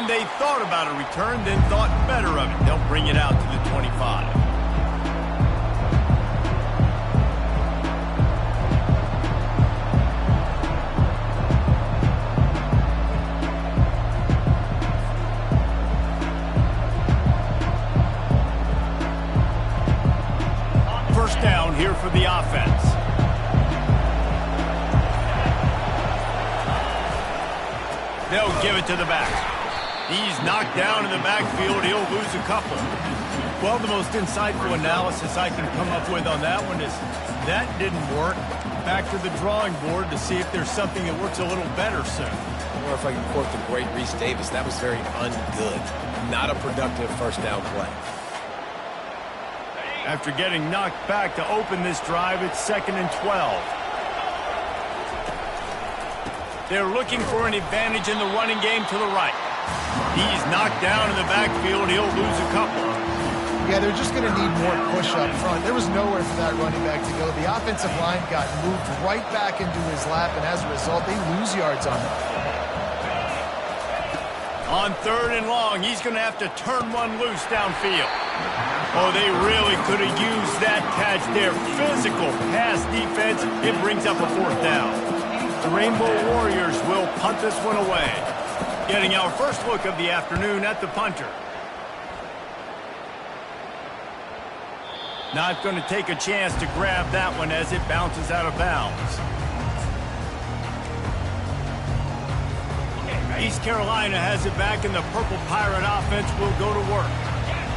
And they thought about a return, then thought better of it. They'll bring it out to the 25. First down here for the offense. They'll give it to the back. He's knocked down in the backfield. He'll lose a couple. Well, the most insightful analysis I can come up with on that one is that didn't work. Back to the drawing board to see if there's something that works a little better soon. Or if I can quote the great Reese Davis, that was very ungood. Not a productive first down play. After getting knocked back to open this drive, it's 2nd and 12. They're looking for an advantage in the running game to the right. He's knocked down in the backfield. He'll lose a couple. Yeah, they're just going to need more push up front. There was nowhere for that running back to go. The offensive line got moved right back into his lap, and as a result, they lose yards on him. On 3rd and long, he's going to have to turn one loose downfield. Oh, they really could have used that catch there. Physical pass defense. It brings up a 4th down. The Rainbow Warriors will punt this one away. Getting our first look of the afternoon at the punter. Not going to take a chance to grab that one as it bounces out of bounds. East Carolina has it back, and the Purple Pirate offense will go to work.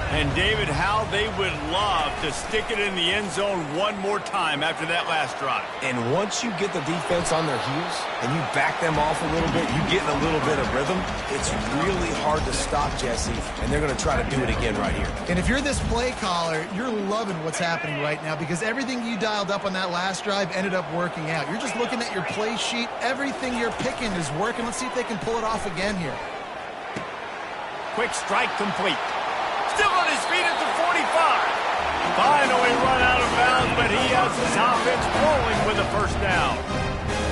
And, David, how they would love to stick it in the end zone one more time after that last drive. And once you get the defense on their heels and you back them off a little bit, you get in a little bit of rhythm, it's really hard to stop, Jesse, and they're going to try to do it again right here. And if you're this play caller, you're loving what's happening right now because everything you dialed up on that last drive ended up working out. You're just looking at your play sheet. Everything you're picking is working. Let's see if they can pull it off again here. Quick strike complete. Still on his feet at the 45. Finally run out of bounds, but he has his offense rolling with a first down.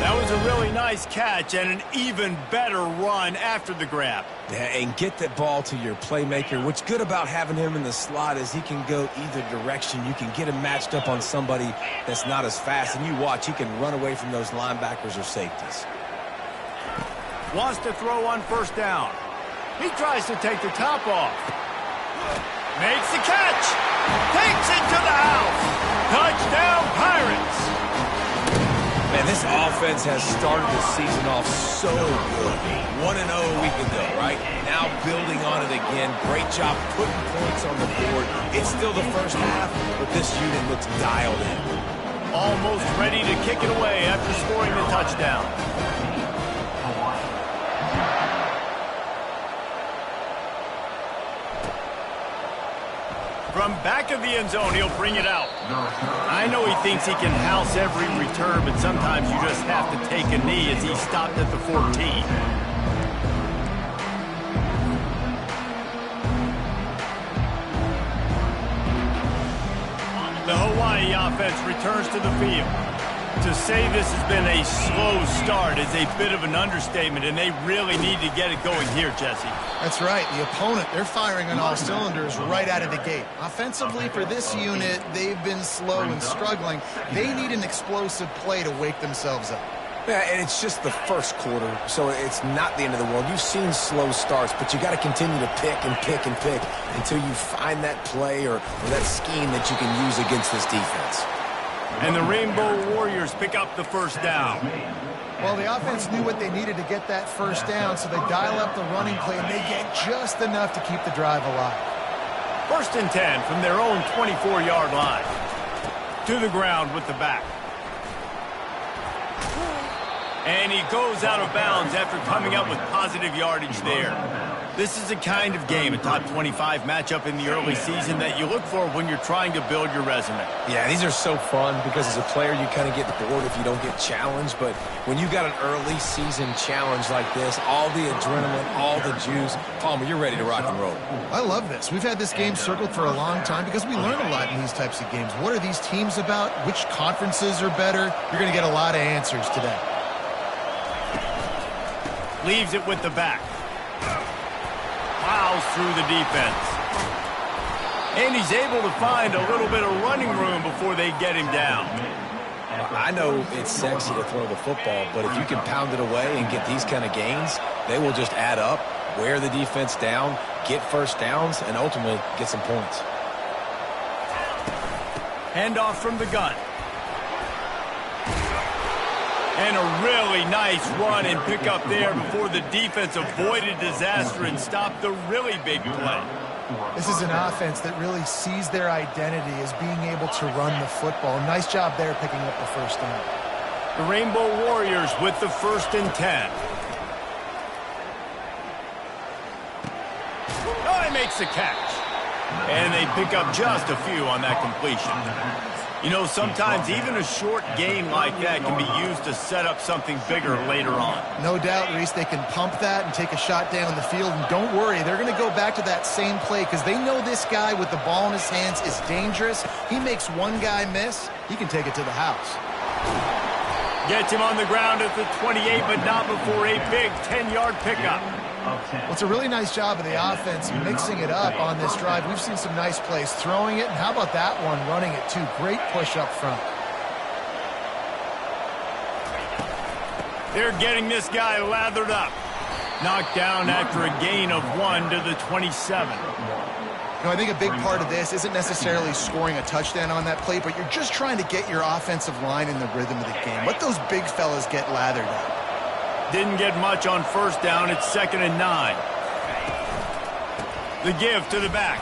That was a really nice catch and an even better run after the grab. Yeah, and get that ball to your playmaker. What's good about having him in the slot is he can go either direction. You can get him matched up on somebody that's not as fast, and you watch, he can run away from those linebackers or safeties. Wants to throw on first down. He tries to take the top off. Makes the catch. Takes it to the house. Touchdown, Pirates. Man, this offense has started the season off so good. 1-0 a week ago, right? Now building on it again. Great job putting points on the board. It's still the first half, but this unit looks dialed in. Almost ready to kick it away after scoring the touchdown. From back of the end zone, he'll bring it out. I know he thinks he can house every return, but sometimes you just have to take a knee as he stopped at the 14. The Hawaii offense returns to the field. To say this has been a slow start is a bit of an understatement, and they really need to get it going here, Jesse. That's right. The opponent, they're firing on all cylinders right out of the gate. Offensively, for this unit, they've been slow and struggling. They need an explosive play to wake themselves up. Yeah, and it's just the first quarter, so it's not the end of the world. You've seen slow starts, but you got to continue to pick and pick and pick until you find that play or that scheme that you can use against this defense. And the Rainbow Warriors pick up the first down. Well, the offense knew what they needed to get that first down, so they dial up the running play, and they get just enough to keep the drive alive. 1st and 10 from their own 24-yard line. To the ground with the back. And he goes out of bounds after coming up with positive yardage there. This is the kind of game, a top 25 matchup in the early season, that you look for when you're trying to build your resume. Yeah, these are so fun because as a player you kind of get bored if you don't get challenged, but when you got an early season challenge like this, all the adrenaline, all the juice, Palmer, you're ready to rock and roll. I love this. We've had this game circled for a long time because we learn a lot in these types of games. What are these teams about? Which conferences are better? You're going to get a lot of answers today. Leaves it with the back. plows through the defense. And he's able to find a little bit of running room before they get him down. I know it's sexy to throw the football, but if you can pound it away and get these kind of gains, they will just add up, wear the defense down, get first downs, and ultimately get some points. Handoff from the gun. And a really nice run and pick up there before the defense avoided disaster and stopped the really big play. This is an offense that really sees their identity as being able to run the football. Nice job there picking up the first down. The Rainbow Warriors with the 1st and 10. Oh, he makes the catch. And they pick up just a few on that completion. You know, sometimes even a short gain like that can be used to set up something bigger later on. No doubt, Reese, they can pump that and take a shot down the field. And don't worry, they're going to go back to that same play because they know this guy with the ball in his hands is dangerous. He makes one guy miss, he can take it to the house. Gets him on the ground at the 28, but not before a big 10-yard pickup. Well, it's a really nice job of the offense mixing it up on this drive. We've seen some nice plays throwing it, and how about that one running it too? Great push up front. They're getting this guy lathered up. Knocked down after a gain of 1 to the 27. You know, I think a big part of this isn't necessarily scoring a touchdown on that play, but you're just trying to get your offensive line in the rhythm of the game. Let those big fellas get lathered up. Didn't get much on first down. It's 2nd and 9. The give to the back.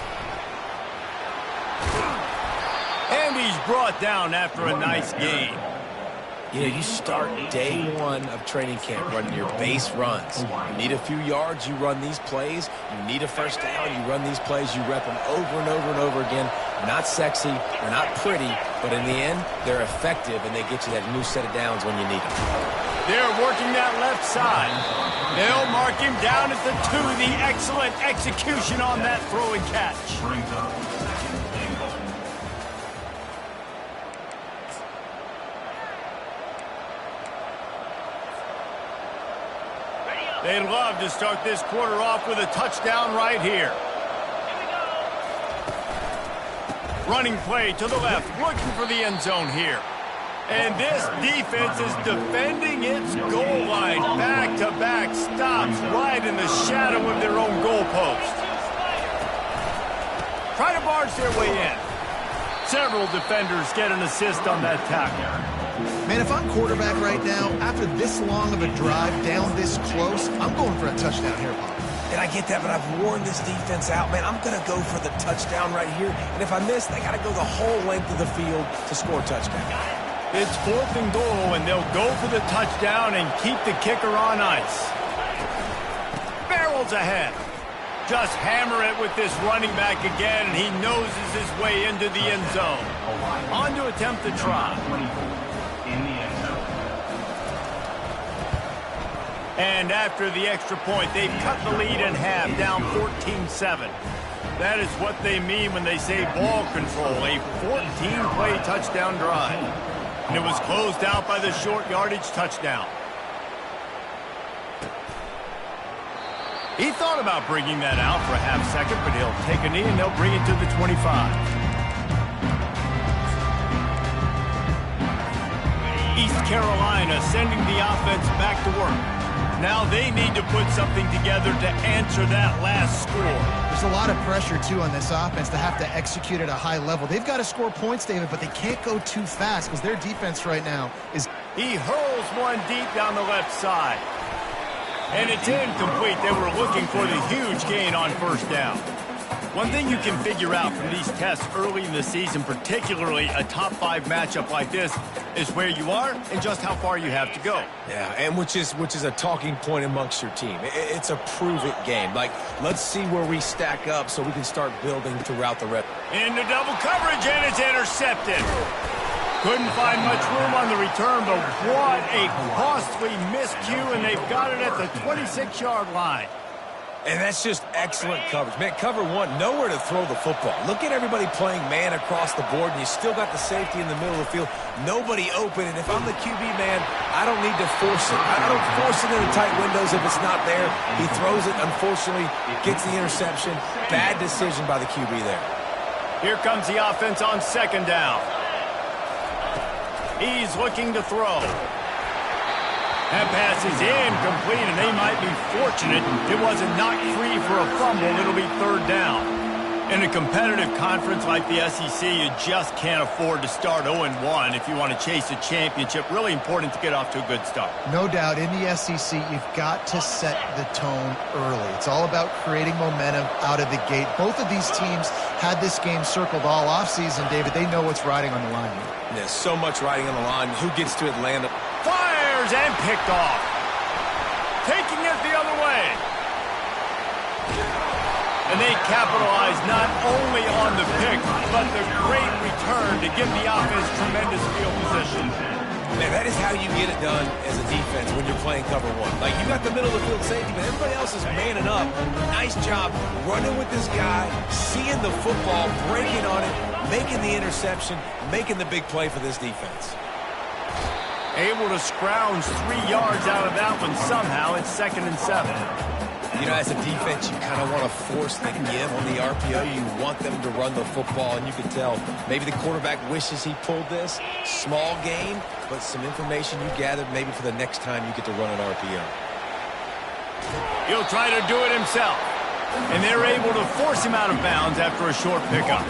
And he's brought down after a nice gain. You know, you start day one of training camp running your base runs. You need a few yards, you run these plays. You need a first down, you run these plays. You rep them over and over and over again. They're not sexy, they're not pretty, but in the end, they're effective, and they get you that new set of downs when you need them. They're working that left side. They'll mark him down at the 2. The excellent execution on that throw and catch. They'd love to start this quarter off with a touchdown right here. Running play to the left, looking for the end zone here. And this defense is defending its goal line. Back-to-back stops right in the shadow of their own goalpost. Try to barge their way in. Several defenders get an assist on that tackle. Man, if I'm quarterback right now, after this long of a drive down this close, I'm going for a touchdown here, Pop. And I get that, but I've worn this defense out, man. I'm going to go for the touchdown right here. And if I miss, they got to go the whole length of the field to score a touchdown. It's 4th and goal, and they'll go for the touchdown and keep the kicker on ice. Barrels ahead. Just hammer it with this running back again, and he noses his way into the end zone. On to attempt the try. And after the extra point, they've cut the lead in half, down 14-7. That is what they mean when they say ball control, a 14-play touchdown drive. And it was closed out by the short yardage touchdown. He thought about bringing that out for a half second, but he'll take a knee and they'll bring it to the 25. East Carolina sending the offense back to work. Now they need to put something together to answer that last score. There's a lot of pressure, too, on this offense to have to execute at a high level. They've got to score points, David, but they can't go too fast because their defense right now is... He hurls one deep down the left side. And it's incomplete. They were looking for the huge gain on first down. One thing you can figure out from these tests early in the season, particularly a top 5 matchup like this, is where you are and just how far you have to go. Yeah, and which is a talking point amongst your team. It's a prove-it game. Like, let's see where we stack up so we can start building throughout the rest. Into double coverage, and it's intercepted. Couldn't find much room on the return, but what a costly miscue, and they've got it at the 26-yard line. And that's just excellent coverage. Man, cover one, nowhere to throw the football. Look at everybody playing man across the board, and you still got the safety in the middle of the field. Nobody open, and if I'm the QB man, I don't need to force it. I don't force it into tight windows if it's not there. He throws it, unfortunately, gets the interception. Bad decision by the QB there. Here comes the offense on second down. He's looking to throw. That pass is incomplete, and they might be fortunate it wasn't knocked free for a fumble. It'll be third down. In a competitive conference like the SEC, you just can't afford to start 0-1 if you want to chase a championship. Really important to get off to a good start. No doubt, in the SEC, you've got to set the tone early. It's all about creating momentum out of the gate. Both of these teams had this game circled all offseason, David. They know what's riding on the line. There's so much riding on the line. Who gets to Atlanta? Fires and picked off. Taking it the other way. And they capitalize not only on the pick, but the great return to give the offense tremendous field position. Man, that is how you get it done as a defense when you're playing cover one. Like, you got the middle of the field safety, but everybody else is manning up. Nice job running with this guy, seeing the football, breaking on it, making the interception, making the big play for this defense. Able to scrounge 3 yards out of that one somehow. It's 2nd and 7. You know, as a defense, you kind of want to force the give on the RPO. You want them to run the football, and you can tell maybe the quarterback wishes he pulled this. Small gain, but some information you gathered maybe for the next time you get to run an RPO. He'll try to do it himself, and they're able to force him out of bounds after a short pickup.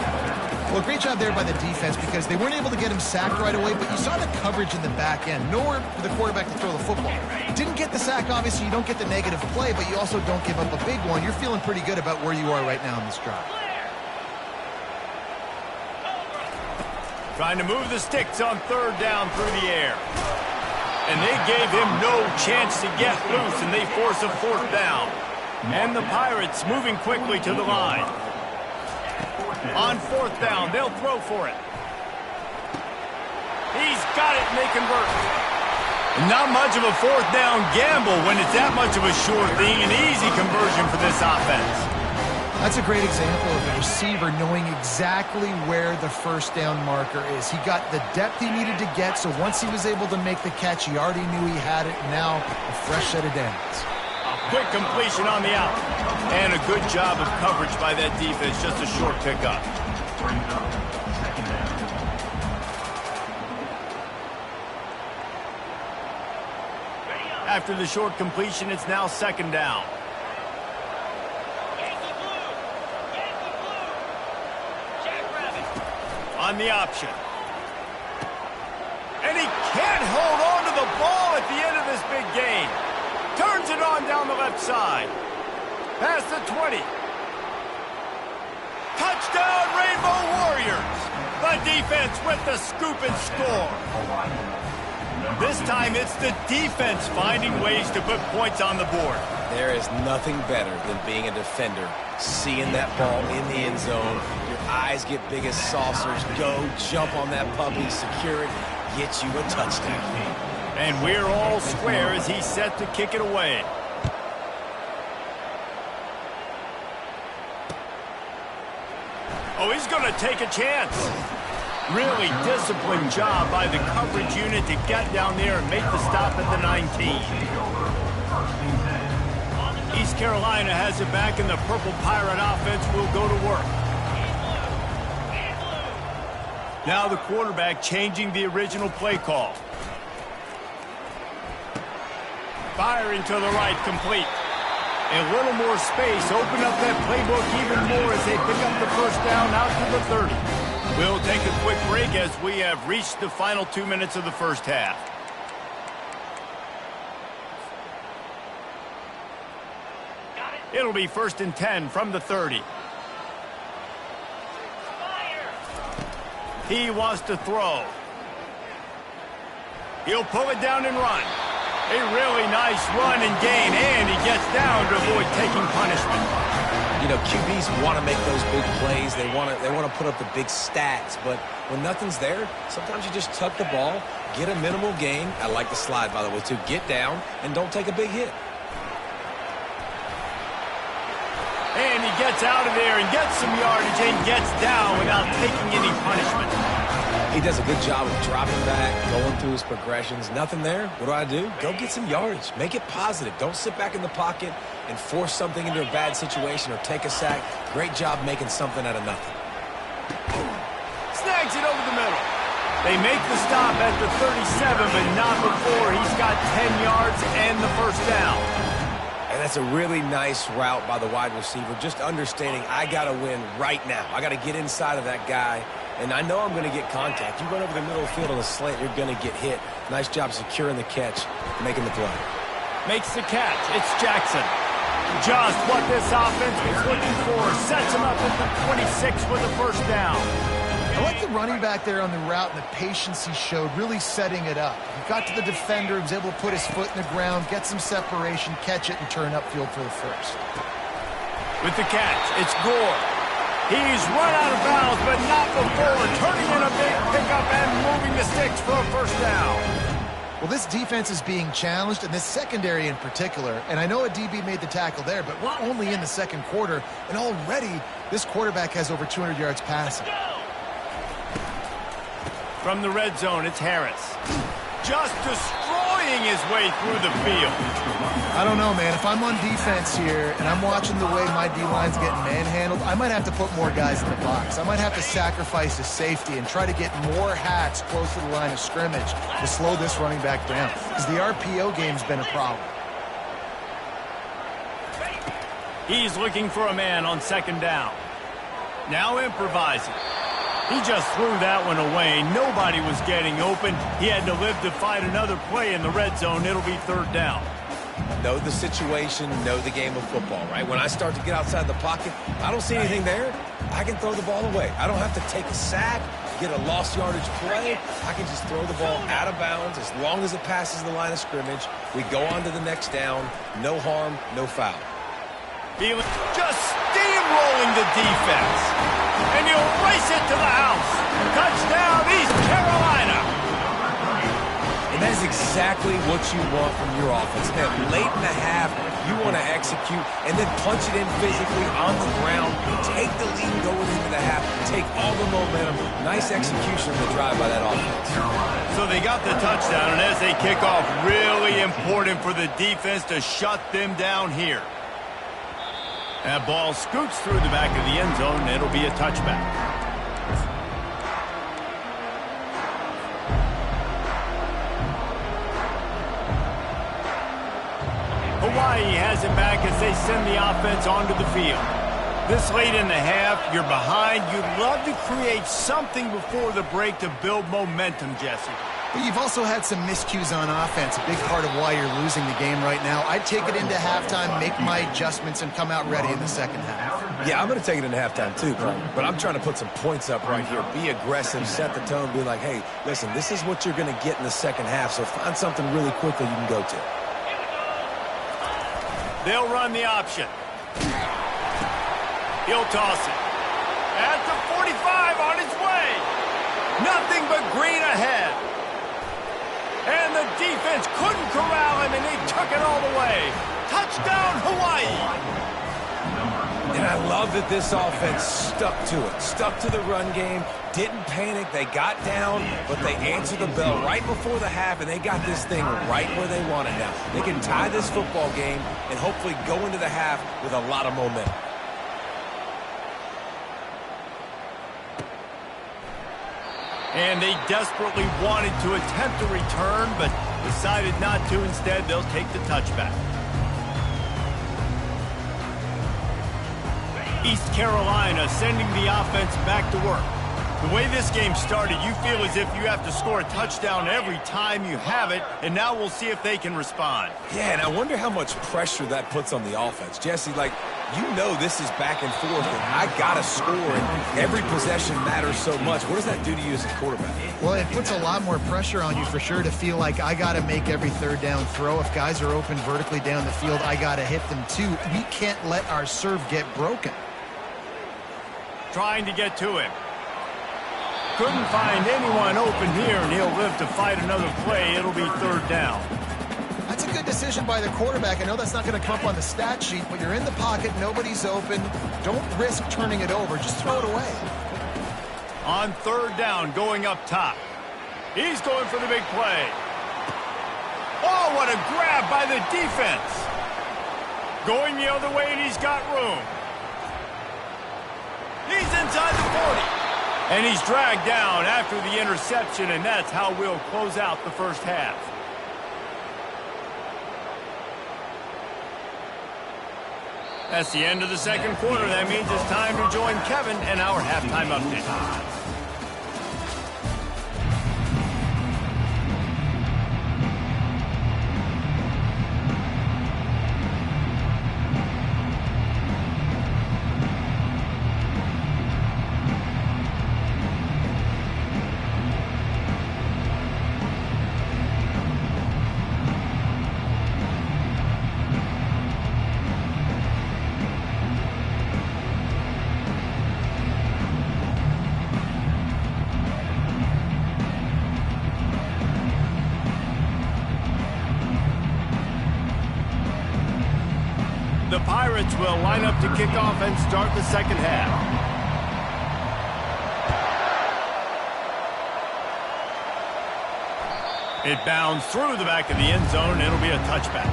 Well, great job there by the defense because they weren't able to get him sacked right away, but you saw the coverage in the back end. Nowhere for the quarterback to throw the football. Didn't get the sack, obviously. You don't get the negative play, but you also don't give up a big one. You're feeling pretty good about where you are right now in this drive. Trying to move the sticks on third down through the air. And they gave him no chance to get loose, and they force a fourth down. And the Pirates moving quickly to the line. On fourth down, they'll throw for it. He's got it, and they convert. Not much of a fourth down gamble when it's that much of a sure thing. An easy conversion for this offense. That's a great example of a receiver knowing exactly where the first down marker is. He got the depth he needed to get, so once he was able to make the catch, he already knew he had it. Now, a fresh set of downs. Quick completion on the out. And a good job of coverage by that defense. Just a short pickup. After the short completion, it's now second down. On the option. And he can't hold on to the ball at the end of this big game. Turns it on down the left side. Past the 20. Touchdown, Rainbow Warriors. The defense with the scoop and score. This time it's the defense finding ways to put points on the board. There is nothing better than being a defender, seeing that ball in the end zone. Your eyes get big as saucers. Go, jump on that puppy, secure it, get you a touchdown. And we're all square as he's set to kick it away. Oh, he's going to take a chance. Really disciplined job by the coverage unit to get down there and make the stop at the 19. East Carolina has it back, and the Purple Pirate offense will go to work. Now the quarterback changing the original play call. Firing to the right, complete. A little more space, open up that playbook even more as they pick up the first down out to the 30. We'll take a quick break as we have reached the final 2 minutes of the first half. It'll be 1st and 10 from the 30. He wants to throw. He'll pull it down and run. A really nice run and gain, and he gets down to avoid taking punishment. You know, QBs want to make those big plays. They want to put up the big stats, but when nothing's there, sometimes you just tuck the ball, get a minimal gain. I like the slide, by the way, too. Get down and don't take a big hit. And he gets out of there and gets some yardage and gets down without taking any punishment. He does a good job of dropping back, going through his progressions. Nothing there. What do? Go get some yardage. Make it positive. Don't sit back in the pocket and force something into a bad situation or take a sack. Great job making something out of nothing. Snags it over the middle. They make the stop at the 37, but not before he's got 10 yards and the first down. And that's a really nice route by the wide receiver, just understanding I got to win right now. I got to get inside of that guy, and I know I'm going to get contact. You run over the middle of the field on a slant, you're going to get hit. Nice job securing the catch, making the play. Makes the catch. It's Jackson. Just what this offense was looking for. Sets him up at the 26 with the first down. I like the running back there on the route and the patience he showed, really setting it up. He got to the defender, was able to put his foot in the ground, get some separation, catch it, and turn upfield for the first. With the catch, it's Gore. He's run out of bounds, but not before turning in a big pickup and moving the sticks for a first down. Well, this defense is being challenged, and this secondary in particular, and I know a DB made the tackle there, but we're only in the second quarter, and already this quarterback has over 200 yards passing. From the red zone, it's Harris. Just destroying his way through the field. I don't know, man. If I'm on defense here and I'm watching the way my D-line's getting manhandled, I might have to put more guys in the box. I might have to sacrifice a safety and try to get more hats close to the line of scrimmage to slow this running back down, because the RPO game's been a problem. He's looking for a man on second down. Now improvising. He just threw that one away. Nobody was getting open. He had to live to fight another play in the red zone. It'll be third down. Know the situation, know the game of football, right? When I start to get outside the pocket, I don't see anything there, I can throw the ball away. I don't have to take a sack, get a lost yardage play. I can just throw the ball out of bounds as long as it passes the line of scrimmage. We go on to the next down. No harm, no foul. Just steamrolling the defense. And he'll race it to the house. Touchdown, East Carolina. And that is exactly what you want from your offense. Man, late in the half, you want to execute and then punch it in physically on the ground. Take the lead going into the half. Take all the momentum. Nice execution of the drive by that offense. So they got the touchdown, and as they kick off, really important for the defense to shut them down here. That ball scoots through the back of the end zone, and it'll be a touchback. Hawaii has it back as they send the offense onto the field. This late in the half, you're behind. You'd love to create something before the break to build momentum, Jesse. But you've also had some miscues on offense, a big part of why you're losing the game right now. I'd take it into halftime, make my adjustments, and come out ready in the second half. Yeah, I'm going to take it into halftime too, but I'm trying to put some points up right here. Be aggressive, set the tone, be like, hey, listen, this is what you're going to get in the second half, so find something really quickly you can go to. They'll run the option. He'll toss it. At the 45 on his way. Nothing but green ahead. And the defense couldn't corral him, and he took it all the way. Touchdown, Hawaii. And I love that this offense stuck to it. Stuck to the run game. Didn't panic. They got down, but they answered the bell right before the half, and they got this thing right where they want it now. They can tie this football game and hopefully go into the half with a lot of momentum. And they desperately wanted to attempt a return, but decided not to. Instead, they'll take the touchback. East Carolina sending the offense back to work. The way this game started, you feel as if you have to score a touchdown every time you have it, and now we'll see if they can respond. Yeah, and I wonder how much pressure that puts on the offense. Jesse, you know this is back and forth, and I got to score, and every possession matters so much. What does that do to you as a quarterback? Well, it puts a lot more pressure on you for sure to feel like I got to make every third down throw. If guys are open vertically down the field, I got to hit them too. We can't let our serve get broken. Trying to get to him. Couldn't find anyone open here, and he'll live to fight another play. It'll be third down. That's a good decision by the quarterback. I know that's not going to come up on the stat sheet, but you're in the pocket, nobody's open. Don't risk turning it over. Just throw it away. On third down, going up top. He's going for the big play. Oh, what a grab by the defense. Going the other way, and he's got room. He's inside the 40. And he's dragged down after the interception, and that's how we'll close out the first half. That's the end of the second quarter. That means it's time to join Kevin and our halftime update. The Pirates will line up to kick off and start the second half. It bounds through the back of the end zone. It'll be a touchback.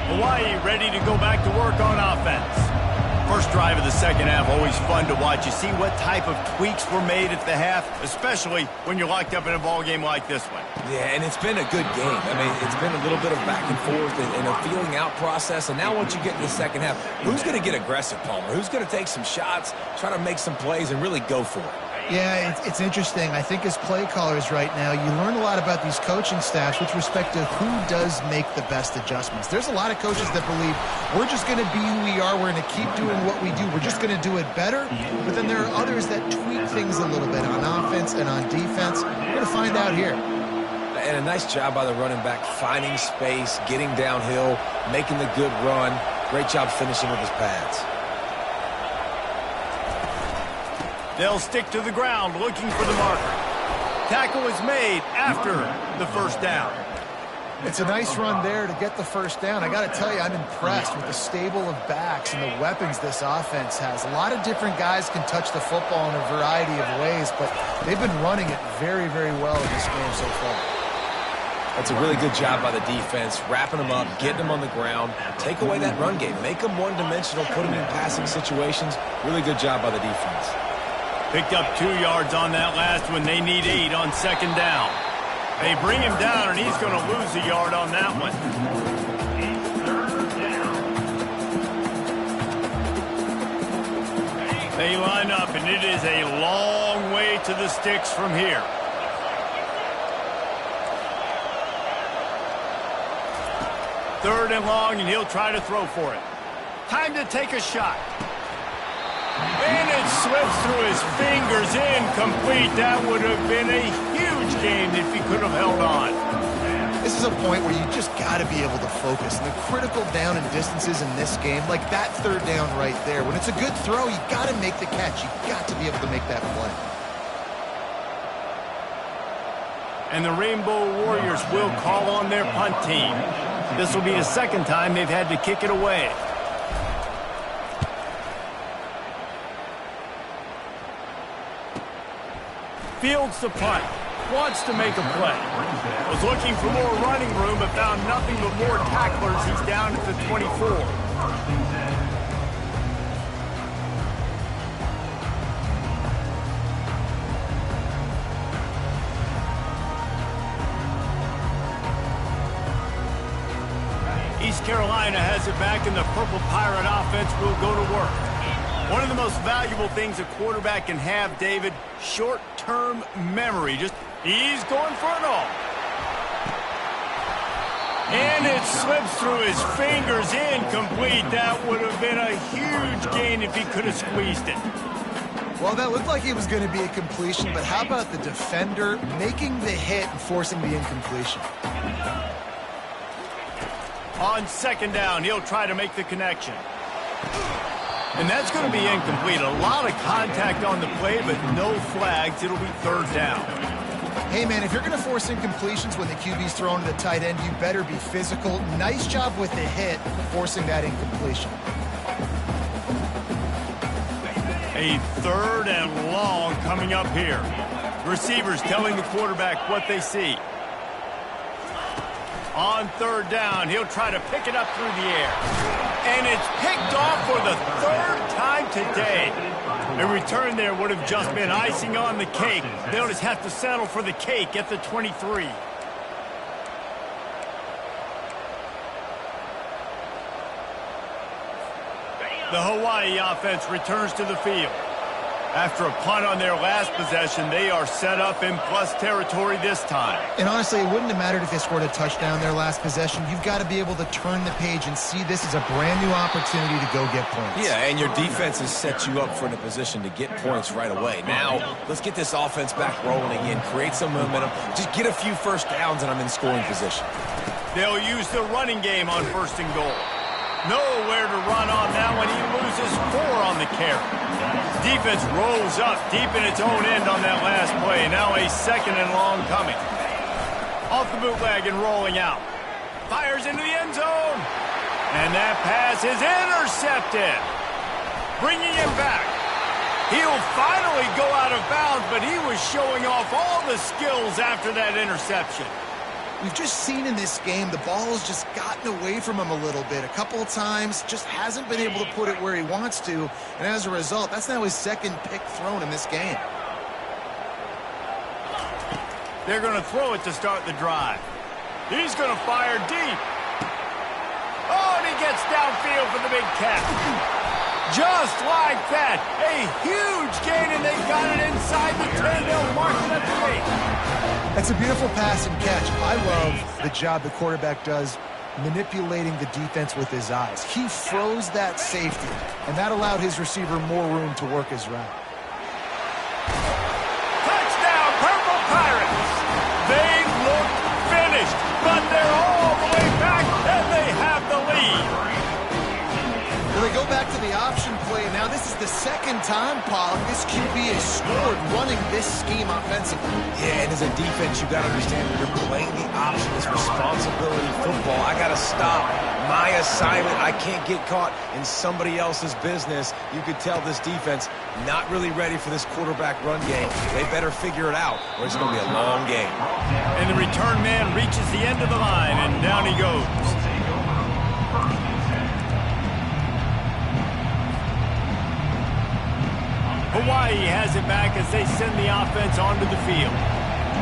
Hawaii ready to go back to work on offense. First drive of the second half, always fun to watch. You see what type of tweaks were made at the half, especially when you're locked up in a ball game like this one. Yeah, and it's been a good game. I mean, it's been a little bit of back and forth and a feeling out process. And now once you get in the second half, who's going to get aggressive, Palmer? Who's going to take some shots, try to make some plays, and really go for it? Yeah, it's interesting. I think as play callers right now, you learn a lot about these coaching staffs with respect to who does make the best adjustments. There's a lot of coaches that believe we're just going to be who we are. We're going to keep doing what we do. We're just going to do it better. But then there are others that tweak things a little bit on offense and on defense. We're going to find out here. And a nice job by the running back, finding space, getting downhill, making the good run. Great job finishing with his pads. They'll stick to the ground looking for the marker. Tackle is made after the first down. It's a nice run there to get the first down. I got to tell you, I'm impressed with the stable of backs and the weapons this offense has. A lot of different guys can touch the football in a variety of ways, but they've been running it very, very well in this game so far. That's a really good job by the defense, wrapping them up, getting them on the ground, take away that run game, make them one-dimensional, put them in passing situations. Really good job by the defense. Picked up 2 yards on that last one. They need 8 on second down. They bring him down, and he's going to lose a yard on that one. They line up, and it is a long way to the sticks from here. Third and long, and he'll try to throw for it. Time to take a shot. And it slips through his fingers, incomplete. That would have been a huge game if he could have held on. This is a point where you just got to be able to focus. And the critical down and distances in this game, like that third down right there, when it's a good throw, you got to make the catch. You got to be able to make that play. And the Rainbow Warriors will call on their punt team. This will be the second time they've had to kick it away. Fields the punt. Wants to make a play. Was looking for more running room, but found nothing but more tacklers. He's down at the 24. East Carolina has it back, and the Purple Pirate offense will go to work. One of the most valuable things a quarterback can have, David, short-term memory. He's going for it all. And it slips through his fingers, incomplete. That would have been a huge gain if he could have squeezed it. Well, that looked like it was going to be a completion, but how about the defender making the hit and forcing the incompletion? On second down, he'll try to make the connection. And that's going to be incomplete. A lot of contact on the play, but no flags. It'll be third down. Hey, man, if you're going to force incompletions when the QB's thrown to the tight end, you better be physical. Nice job with the hit, forcing that incompletion. A third and long coming up here. Receivers telling the quarterback what they see. On third down, he'll try to pick it up through the air. And it's picked off for the third time today. A return there would have just been icing on the cake. They'll just have to settle for the cake at the 23. The Hawaii offense returns to the field. After a punt on their last possession, they are set up in plus territory this time. And honestly, it wouldn't have mattered if they scored a touchdown their last possession. You've got to be able to turn the page and see this as a brand new opportunity to go get points. Yeah, and your defense has set you up for a position to get points right away. Now, let's get this offense back rolling again, create some momentum, just get a few first downs, and I'm in scoring position. They'll use the running game on first and goal. Nowhere to run on that one. He loses 4 on the carry. Defense rolls up deep in its own end on that last play. Now a second and long coming. Off the bootleg and rolling out. Fires into the end zone. And that pass is intercepted. Bringing him back. He'll finally go out of bounds, but he was showing off all the skills after that interception. We've just seen in this game the ball has just gotten away from him a little bit. A couple of times, just hasn't been able to put it where he wants to. And as a result, that's now his second pick thrown in this game. They're going to throw it to start the drive. He's going to fire deep. Oh, and he gets downfield for the big catch. Just like that. A huge gain, and they got it inside the 10. They'll mark it at the 8. That's a beautiful pass and catch. I love the job the quarterback does manipulating the defense with his eyes. He froze that safety, and that allowed his receiver more room to work his route. Touchdown, Purple Pirates! They look finished, but they're all the way back, and they have the lead. Well, they go back to the option play. Now this is the second time, Pollock, this QB has scored running this scheme offensively. Yeah, and as a defense, you got to understand when you're playing the option, it's responsibility football. I got to stop my assignment. I can't get caught in somebody else's business. You could tell this defense not really ready for this quarterback run game. They better figure it out, or it's going to be a long game. And the return man reaches the end of the line, and down he goes. Hawaii has it back as they send the offense onto the field.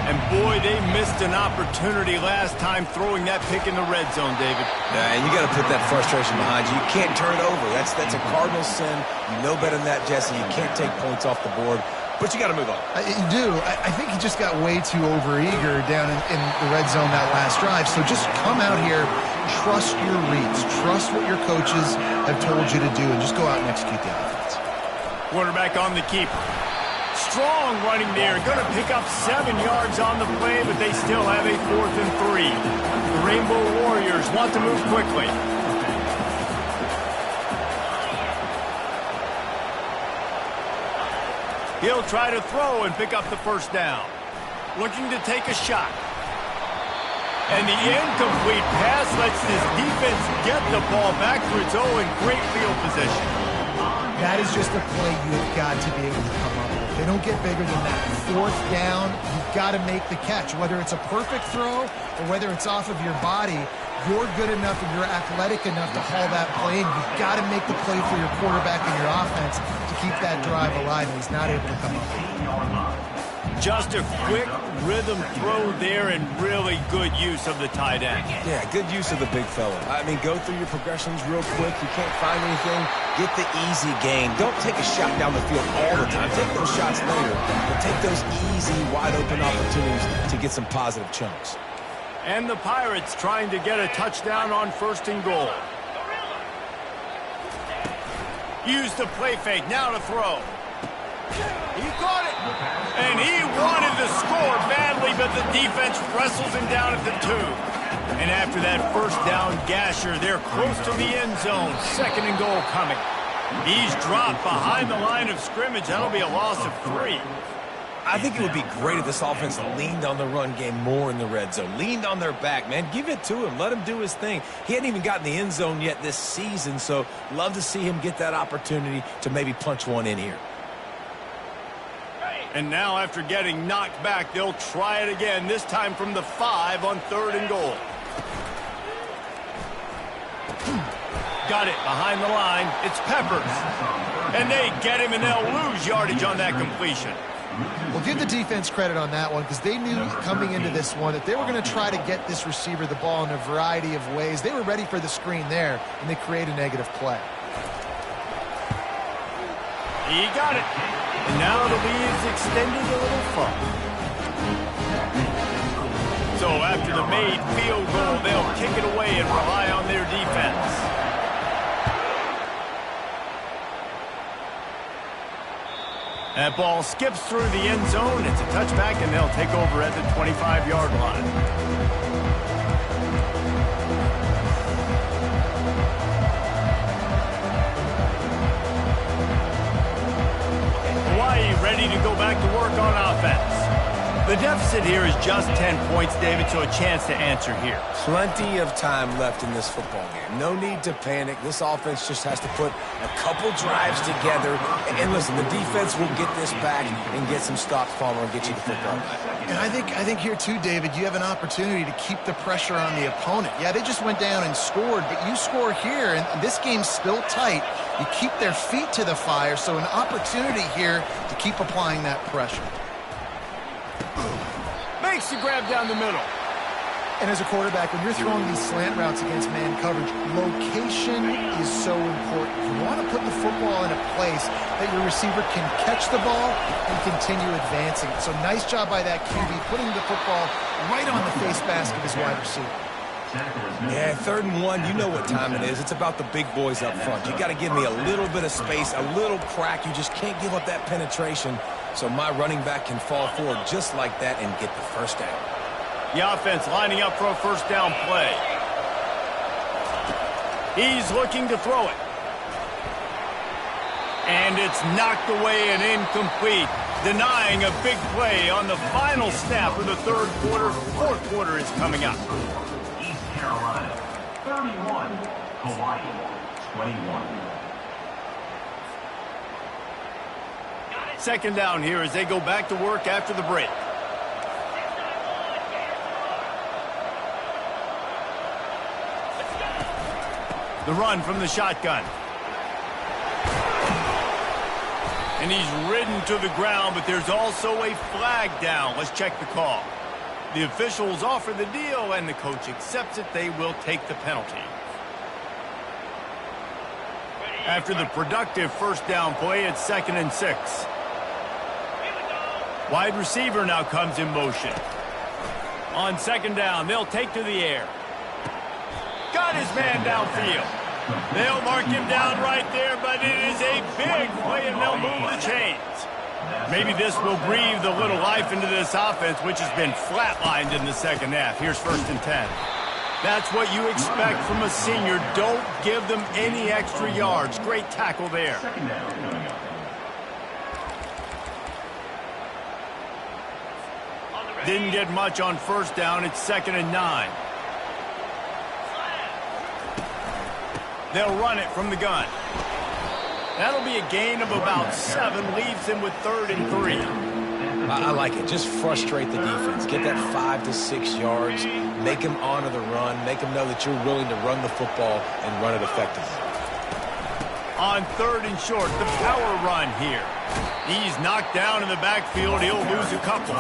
And boy, they missed an opportunity last time throwing that pick in the red zone, David. Yeah, and you got to put that frustration behind you. You can't turn it over. That's a cardinal sin. You know better than that, Jesse. You can't take points off the board. But you got to move on. You do. I think he just got way too overeager down in the red zone that last drive. So just come out here, trust your reads, trust what your coaches have told you to do, and just go out and execute the offense. Quarterback on the keeper. Strong running there. Going to pick up 7 yards on the play, but they still have a 4th and 3. The Rainbow Warriors want to move quickly. He'll try to throw and pick up the first down. Looking to take a shot. And the incomplete pass lets this defense get the ball back to its own in great field position. That is just a play you've got to be able to come up with. They don't get bigger than that. 4th down, you've got to make the catch. Whether it's a perfect throw or whether it's off of your body, you're good enough and you're athletic enough to haul that play in. You've got to make the play for your quarterback and your offense to keep that drive alive, and he's not able to come up with it. Just a quick rhythm throw there and really good use of the tight end. Yeah, good use of the big fella. I mean, go through your progressions real quick. You can't find anything. Get the easy gain. Don't take a shot down the field all the time. Take those shots later, but take those easy, wide-open opportunities to get some positive chunks. And the Pirates trying to get a touchdown on 1st and goal. Use the play fake. Now to throw. He caught it. And he wanted to score badly, but the defense wrestles him down at the 2. And After that first down gasher, they're close to the end zone. 2nd and goal coming. He's dropped behind the line of scrimmage. That'll be a loss of 3. I think it would be great if this offense leaned on the run game more in the red zone. Leaned on their back, man. Give it to him. Let him do his thing. He hadn't even gotten the end zone yet this season, so love to see him get that opportunity to maybe punch one in here. And now after getting knocked back, they'll try it again, this time from the 5 on 3rd and goal. Got it behind the line. It's Peppers. And they get him, and they'll lose yardage on that completion. Well, give the defense credit on that one because they knew coming into this one that they were going to try to get this receiver the ball in a variety of ways. They were ready for the screen there, and they create a negative play. He got it. And now the lead is extended a little further. So after the made field goal, they'll kick it away and rely on their defense. That ball skips through the end zone. It's a touchback, and they'll take over at the 25-yard line. Hawaii ready to go back to work on offense. The deficit here is just 10 points, David, so a chance to answer here. Plenty of time left in this football game. No need to panic. This offense just has to put a couple drives together. And listen, the defense will get this back and get some stops, Palmer, and get you the football back. And I think here too, David, you have an opportunity to keep the pressure on the opponent. Yeah, they just went down and scored, but you score here, and this game's still tight. You keep their feet to the fire, so an opportunity here to keep applying that pressure. Makes the grab down the middle. And as a quarterback, when you're throwing these slant routes against man coverage, location is so important. You want to put the football in a place that your receiver can catch the ball and continue advancing. So nice job by that QB, putting the football right on the face mask of his wide receiver. Yeah, 3rd and 1, you know what time it is. It's about the big boys up front. You got to give me a little bit of space, a little crack. You just can't give up that penetration. So my running back can fall forward just like that and get the first down. The offense lining up for a first down play. He's looking to throw it. And it's knocked away and incomplete, denying a big play on the final snap of the 3rd quarter. 4th quarter is coming up. East Carolina, 31. Hawaii, 21. 2nd down here as they go back to work after the break. The run from the shotgun. And he's ridden to the ground, but there's also a flag down. Let's check the call. The officials offer the deal, and the coach accepts it. They will take the penalty. After the productive first down play, it's 2nd and 6. Wide receiver now comes in motion. On 2nd down, they'll take to the air. Got his man downfield. They'll mark him down right there, but it is a big play, and they'll move the chains. Maybe this will breathe a little life into this offense, which has been flatlined in the 2nd half. Here's 1st and 10. That's what you expect from a senior. Don't give them any extra yards. Great tackle there. Didn't get much on first down. It's 2nd and 9. They'll run it from the gun. That'll be a gain of about 7. Leaves him with 3rd and 3. I like it. Just frustrate the defense. Get that 5 to 6 yards. Make them honor the run. Make them know that you're willing to run the football and run it effectively. On 3rd and short, the power run here. He's knocked down in the backfield. He'll lose a couple.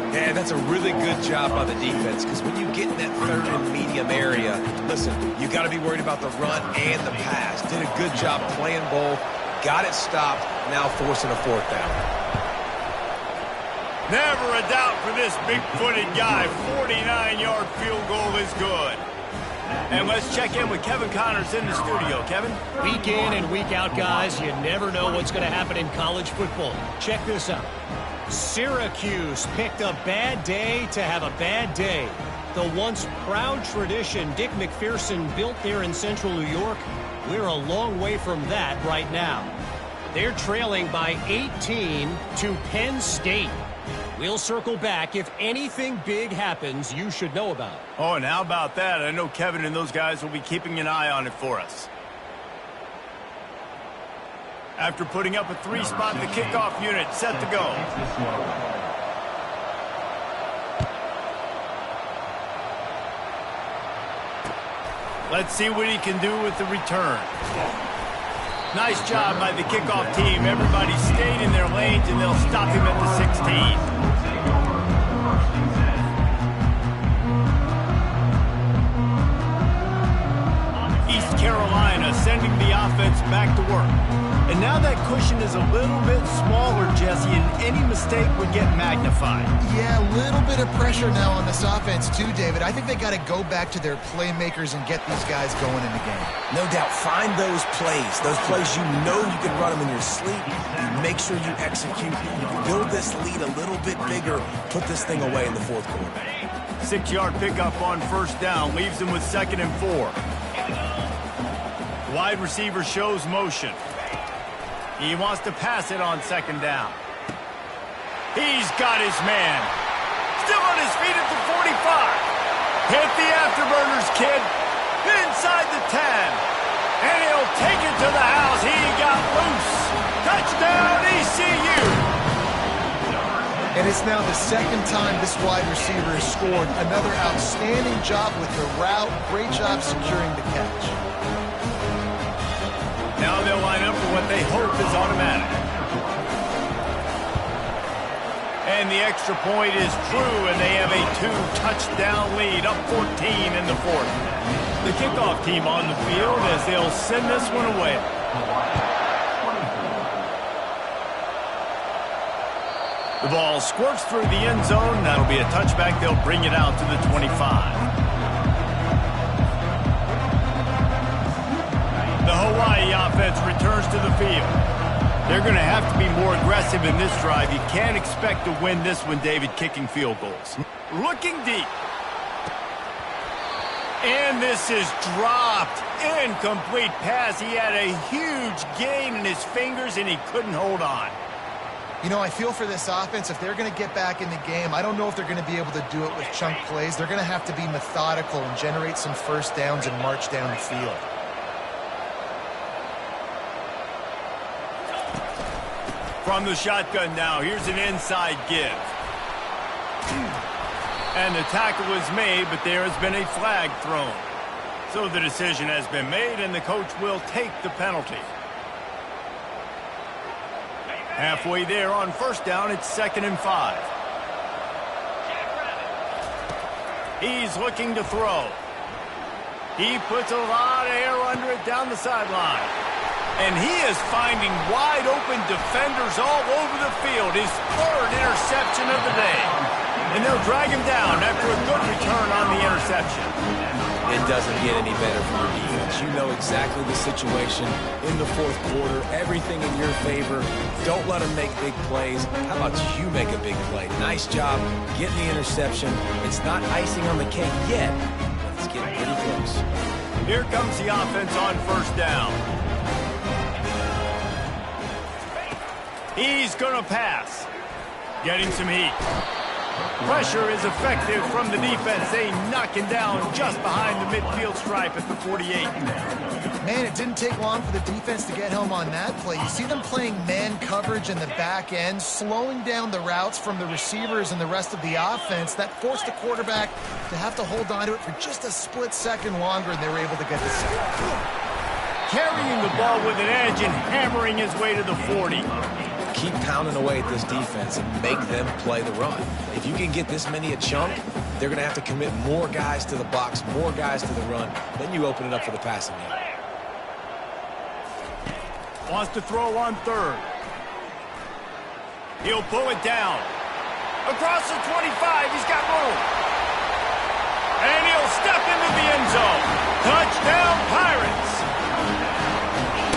Yeah, that's a really good job by the defense, because when you get in that 3rd and medium area, listen, you got to be worried about the run and the pass. Did a good job playing both. Got it stopped. Now forcing a 4th down. Never a doubt for this big-footed guy. 49-yard field goal is good. And let's check in with Kevin Connors in the studio. Kevin? Week in and week out, guys, you never know what's going to happen in college football. Check this out. Syracuse picked a bad day to have a bad day. The once proud tradition Dick McPherson built there in Central New York, we're a long way from that right now. They're trailing by 18 to Penn State. We'll circle back if anything big happens you should know about. Oh, and how about that? I know Kevin and those guys will be keeping an eye on it for us. After putting up a 3-spot, the kickoff unit set to go. Let's see what he can do with the return. Nice job by the kickoff team. Everybody stayed in their lanes, and they'll stop him at the 16. East Carolina sending the offense back to work. And now that cushion is a little bit smaller, Jesse, and any mistake would get magnified. Yeah, a little bit of pressure now on this offense too, David. I think they got to go back to their playmakers and get these guys going in the game. No doubt, find those plays you know you can run them in your sleep. You make sure you execute. You build this lead a little bit bigger, put this thing away in the fourth quarter. 6-yard pickup on first down leaves them with 2nd and 4. Wide receiver shows motion. He wants to pass it on 2nd down. He's got his man. Still on his feet at the 45. Hit the afterburners, kid. Inside the 10. And he'll take it to the house. He got loose. Touchdown, ECU. And it's now the 2nd time this wide receiver has scored. Another outstanding job with the route. Great job securing the catch. Now they'll line up for what they hope is automatic. And the extra point is true, and they have a 2-touchdown lead, up 14 in the 4th. The kickoff team on the field as they'll send this one away. The ball squirts through the end zone. That'll be a touchback. They'll bring it out to the 25. The Hawaii offense returns to the field. They're going to have to be more aggressive in this drive. You can't expect to win this one, David, kicking field goals. Looking deep. And this is dropped. Incomplete pass. He had a huge gain in his fingers, and he couldn't hold on. You know, I feel for this offense, if they're going to get back in the game, I don't know if they're going to be able to do it with chunk plays. They're going to have to be methodical and generate some first downs and march down the field. From the shotgun now, here's an inside give. And the tackle is made, but there has been a flag thrown. So the decision has been made, and the coach will take the penalty. Halfway there on first down, it's 2nd and 5. He's looking to throw. He puts a lot of air under it down the sideline. And he is finding wide-open defenders all over the field. His 3rd interception of the day. And they'll drag him down after a good return on the interception. It doesn't get any better for your defense. You know exactly the situation in the fourth quarter. Everything in your favor. Don't let them make big plays. How about you make a big play? Nice job getting the interception. It's not icing on the cake yet, but it's getting pretty close. Here comes the offense on first down. He's going to pass. Getting some heat. Pressure is effective from the defense. They knock him down just behind the midfield stripe at the 48. Man, it didn't take long for the defense to get home on that play. You see them playing man coverage in the back end, slowing down the routes from the receivers and the rest of the offense. That forced the quarterback to have to hold on to it for just a split second longer, and they were able to get the sack. Carrying the ball with an edge and hammering his way to the 40. Keep pounding away at this defense and make them play the run. If you can get this many a chunk, they're going to have to commit more guys to the box, more guys to the run. Then you open it up for the passing game. Wants to throw on 3rd. He'll pull it down. Across the 25, he's got room. And he'll step into the end zone. Touchdown, Pirates.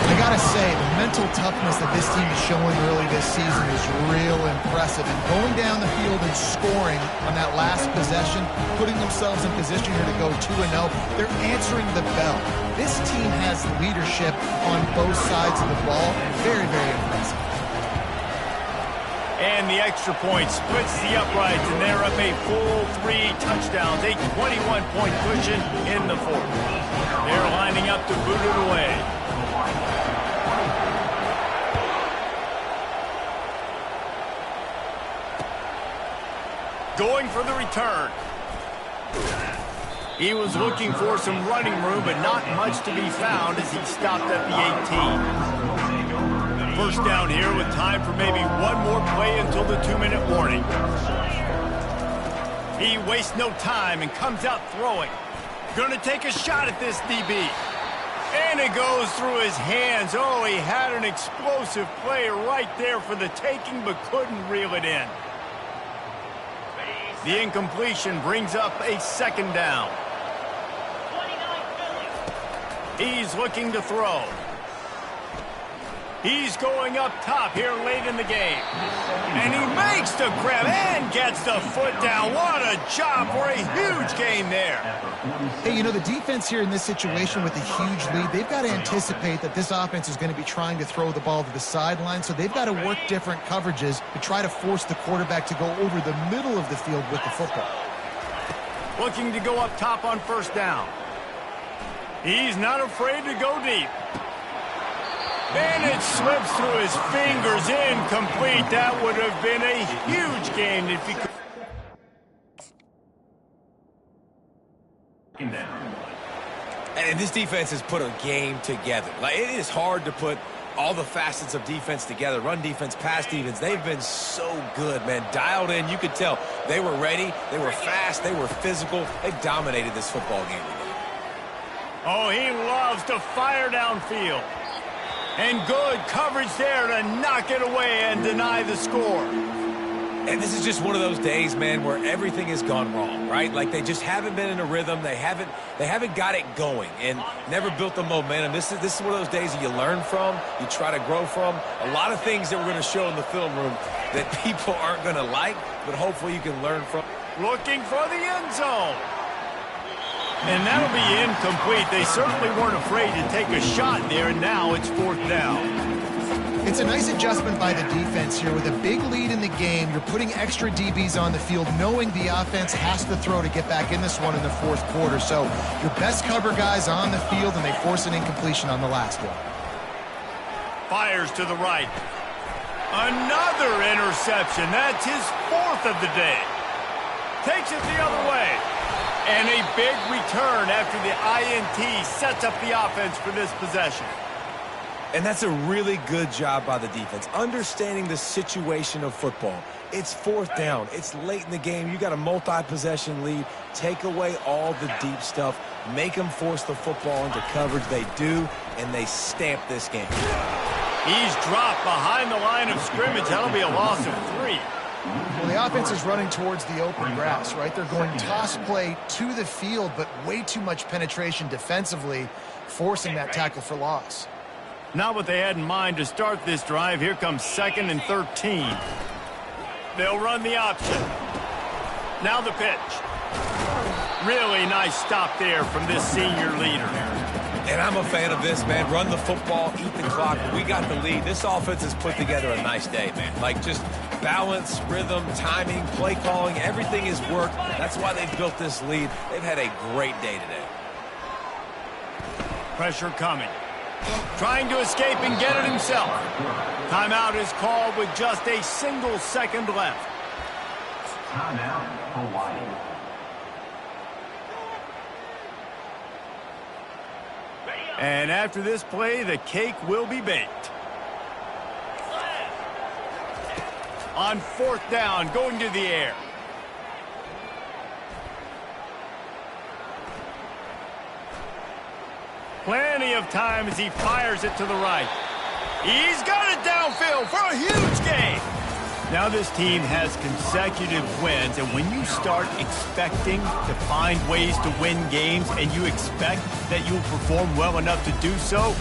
I gotta say, the mental toughness that this team is showing early this season is real impressive. And going down the field and scoring on that last possession, putting themselves in position here to go 2-0, they're answering the bell. This team has leadership on both sides of the ball. Very, very impressive. And the extra point splits the uprights, and they're up a full 3 touchdowns, a 21-point cushion in the fourth. They're lining up to boot it away. Going for the return. He was looking for some running room, but not much to be found as he stopped at the 18. First down here with time for maybe one more play until the 2-minute warning. He wastes no time and comes out throwing. Gonna take a shot at this DB. And it goes through his hands. Oh, he had an explosive play right there for the taking, but couldn't reel it in. The incompletion brings up a second down. He's looking to throw. He's going up top here late in the game. And he makes the grab and gets the foot down. What a job for a huge gain there. Hey, you know, the defense here in this situation with a huge lead, they've got to anticipate that this offense is going to be trying to throw the ball to the sideline, so they've got to work different coverages to try to force the quarterback to go over the middle of the field with the football. Looking to go up top on first down. He's not afraid to go deep. And it slips through his fingers, incomplete. That would have been a huge gain if he could. And this defense has put a game together. Like, it is hard to put all the facets of defense together. Run defense, pass defense. They've been so good, man. Dialed in. You could tell they were ready. They were fast. They were physical. They dominated this football game today. Oh, he loves to fire downfield. And good coverage there to knock it away and deny the score. And this is just one of those days, man, where everything has gone wrong, right? Like, they just haven't been in a rhythm. They haven't got it going and never built the momentum. This is one of those days that you learn from, you try to grow from. A lot of things that we're going to show in the film room that people aren't going to like, but hopefully you can learn from. Looking for the end zone. And that'll be incomplete. They certainly weren't afraid to take a shot there, and now it's fourth down. It's a nice adjustment by the defense here. With a big lead in the game, you're putting extra DBs on the field, knowing the offense has to throw to get back in this one in the fourth quarter. So your best cover guys on the field, and they force an incompletion on the last one. Fires to the right. Another interception. That's his fourth of the day. Takes it the other way. And a big return after the INT sets up the offense for this possession. And that's a really good job by the defense, understanding the situation of football. It's fourth down. It's late in the game. You got a multi-possession lead. Take away all the deep stuff. Make them force the football into coverage. They do, and they stamp this game. He's dropped behind the line of scrimmage. That'll be a loss of 3. Well, the offense is running towards the open grass, right? They're going toss play to the field, but way too much penetration defensively, forcing that tackle for loss. Not what they had in mind to start this drive. Here comes 2nd and 13. They'll run the option. Now the pitch. Really nice stop there from this senior leader. And I'm a fan of this, man. Run the football, eat the clock. We got the lead. This offense has put together a nice day, man. Like, just balance, rhythm, timing, play calling, everything has worked. That's why they've built this lead. They've had a great day today. Pressure coming. Trying to escape and get it himself. Timeout is called with just a single second left. Timeout, Hawaii. And after this play, the cake will be baked. On fourth down, going to the air. Plenty of time as he fires it to the right. He's got it downfield for a huge gain. Now this team has consecutive wins, and when you start expecting to find ways to win games and you expect that you'll perform well enough to do so,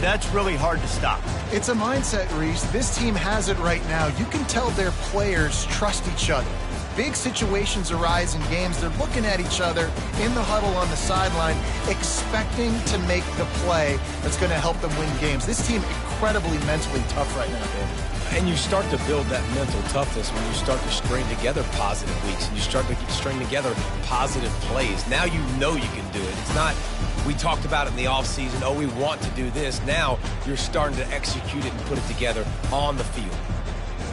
that's really hard to stop. It's a mindset, Reese. This team has it right now. You can tell their players trust each other. Big situations arise in games. They're looking at each other in the huddle on the sideline, expecting to make the play that's going to help them win games. This team incredibly mentally tough right now, David. And you start to build that mental toughness when you start to string together positive weeks and you start to string together positive plays. Now you know you can do it. It's not, we talked about it in the offseason, oh, we want to do this. Now you're starting to execute it and put it together on the field.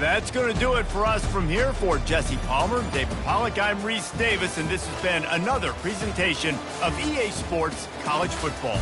That's going to do it for us from here. For Jesse Palmer, David Pollack, I'm Reese Davis, and this has been another presentation of EA Sports College Football.